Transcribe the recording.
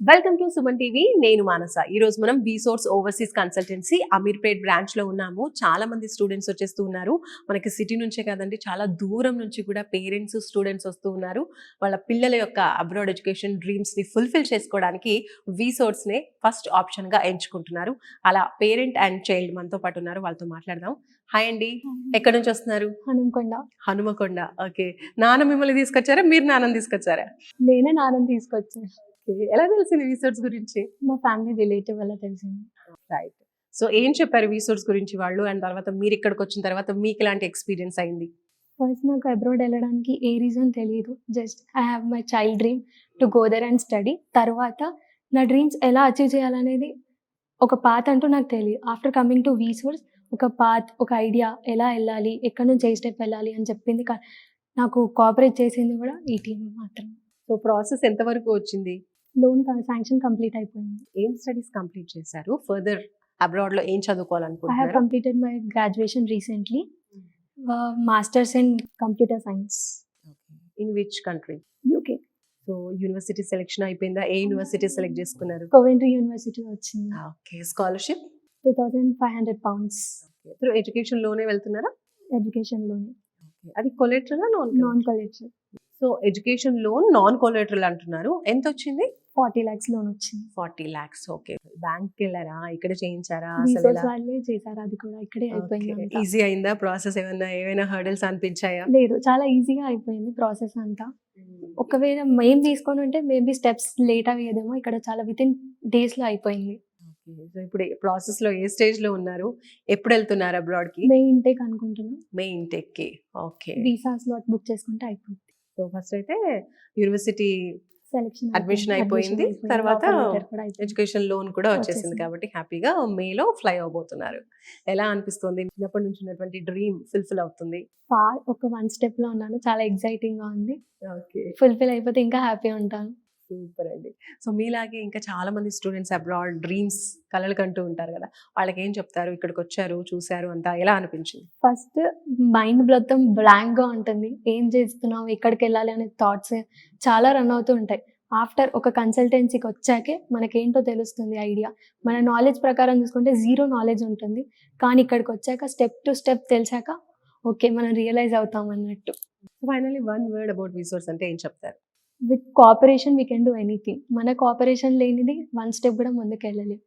Welcome to Suman TV. నేను మానస. ఈ రోజు మనం బీసోర్స్ ఓవర్సీస్ కన్సల్టెన్సీ అమీర్పేట్ బ్రాంచ్ లో ఉన్నాము. చాలా మంది స్టూడెంట్స్ వచ్చేస్తూ ఉన్నారు. మనకి సిటీ నుంచే కాదండి, చాలా దూరం నుంచి కూడా పేరెంట్స్ స్టూడెంట్స్ వస్తూ ఉన్నారు. వాళ్ళ పిల్లల యొక్క అబ్రాడ్ ఎడ్యుకేషన్ డ్రీమ్స్ ని ఫుల్ఫిల్ చేసుకోవడానికి వీసోర్స్ నే ఫస్ట్ ఆప్షన్ గా ఎంచుకుంటున్నారు. అలా పేరెంట్ అండ్ చైల్డ్ మనతో పాటు ఉన్నారు, వాళ్ళతో మాట్లాడదాం. హాయ్ అండి, ఎక్కడి నుంచి వస్తున్నారు? హనుమకొండ. హనుమకొండ. ఓకే. నాన్న మిమ్మల్ని తీసుకొచ్చారా, మీరు నాన్నని తీసుకొచ్చారా? నేనే నాన్నని తీసుకొచ్చాను. ఎలా తెలిసింది వీసోర్స్ గురించి? మా ఫ్యామిలీ రిలేటివ్ వల్ల తెలిసింది. రైట్. సో ఏం చెప్పారు వీసోర్స్ గురించి వాళ్ళు, అండ్ తర్వాత మీరు ఇక్కడికి వచ్చిన తర్వాత మీకు ఎలాంటి ఎక్స్పీరియన్స్ అయింది? ఫస్ట్ నాకు అబ్రాడ్ వెళ్ళడానికి ఏ రీజన్ తెలియదు. Just I have my child dream to go there and study. తర్వాత నా డ్రీమ్స్ ఎలా అచీవ్ చేయాలనేది ఒక పాత్ అంటూ నాకు తెలియదు. ఆఫ్టర్ కమింగ్ టు వీసోర్స్ ఒక పాత్, ఒక ఐడియా, ఎలా వెళ్ళాలి, ఎక్కడి నుంచి ఏ స్టెప్ వెళ్ళాలి అని చెప్పింది. నాకు కోఆపరేట్ చేసింది కూడా ఈ టీం మాత్రం. సో ప్రాసెస్ ఎంతవరకు వచ్చింది? లోన్ శాంక్షన్ కంప్లీట్ అయిపోయింది. ఏం స్టడీస్ కంప్లీట్ చేశారు? ఫర్దర్ అబ్రాడ్ లో ఏం ఐ హ్యావ్ చదువుకోవాలనుకుంటున్నారు? Completed my graduation recently. Masters in computer science, in which country? UK. So university selection అయిపోయిందా? ఏ యూనివర్సిటీ సెలెక్ట్ చేసుకున్నారు? కోవెంట్రీ యూనివర్సిటీలో వచ్చింది. Okay. Scholarship? 2500 pounds through education లోనే వెళ్తున్నారా? ఎడ్యుకేషన్లోనే. అది collateral non collateral. So education loan non collateral అంటున్నారు. ఎంత వచ్చింది? 40 lakhs లోన్ వచ్చింది. 40 lakhs. ఓకే. బ్యాంక్ వెళ్ళారా, ఇక్కడ చేయించారా? రీసోర్స్ వాళ్ళే చేశారు, అది కూడా ఇక్కడే అయిపోయింది అంతా. ఈజీ అయిందా ప్రాసెస్? ఏమైనా హర్డల్స్ అనిపించాయా? లేదు, చాలా ఈజీగా అయిపోయింది ప్రాసెస్ అంతా. ఒకవేళ మేము తీసుకొని ఉంటే మేబీ స్టెప్స్ లేట్ అయ్యేదేమో, ఇక్కడ చాలా విత్ ఇన్ డేస్లో అయిపోయింది. సో ఇప్పుడు ప్రాసెస్ లో ఏ స్టేజ్ లో ఉన్నారు? ఎప్పుడు వెళ్తున్నారు అబ్రాడ్ కి? మే ఇంటేక్ అనుకుంటున్నాం. మే ఇంటెక్ కి. ఓకే. వీసా స్లాట్ బుక్ చేసుకుంటే అయిపోయింది. సో ఫస్ట్ అయితే యూనివర్సిటీ సెలెక్షన్ అడ్మిషన్ అయిపోయింది, తర్వాత ఎడ్యుకేషన్ లోన్ కూడా వచ్చేసింది. వచ్చేసింది. కాబట్టి హ్యాపీగా మేలో ఫ్లై అవబోతున్నారు. ఎలా అనిపిస్తుంది? చిన్నప్పటి నుంచి ఉన్నటువంటి డ్రీమ్ ఫుల్ఫిల్ అవుతుంది? ఒక 1 step లో ఉన్నాను, చాలా ఎక్సైటింగ్ గా ఉంది. ఓకే. ఫుల్ఫిల్ అయిపోతే ఇంకా హ్యాపీ ఉంటాను. సూపర్ అండి. సో మీలాగే ఇంకా చాలా మంది స్టూడెంట్స్ అబ్రాడ్ డ్రీమ్స్ కలలు కంటూ ఉంటారు కదా, వాళ్ళకి ఏం చెప్తారు? ఇక్కడికి వచ్చారు, చూసారు, అంతా ఎలా అనిపించింది? ఫస్ట్ మైండ్ మొత్తం బ్లాంక్ గా ఉంటుంది. ఏం చేస్తున్నాం, ఎక్కడికి వెళ్ళాలి అనే థాట్స్ చాలా రన్ అవుతూ ఉంటాయి. ఆఫ్టర్ ఒక కన్సల్టెన్సీకి వచ్చాకే మనకేంటో తెలుస్తుంది ఐడియా. మన నాలెడ్జ్ ప్రకారం చూసుకుంటే జీరో నాలెడ్జ్ ఉంటుంది, కానీ ఇక్కడికి వచ్చాక స్టెప్ టు స్టెప్ తెలిసాక ఓకే మనం రియలైజ్ అవుతాం అన్నట్టు. ఫైనల్లీ వన్ వర్డ్ అబౌట్ వీసోర్స్ అంటే ఏం చెప్తారు? With cooperation we can do anything. మన కోఆపరేషన్ లేనిది 1 step కూడా ముందుకు వెళ్ళలేం.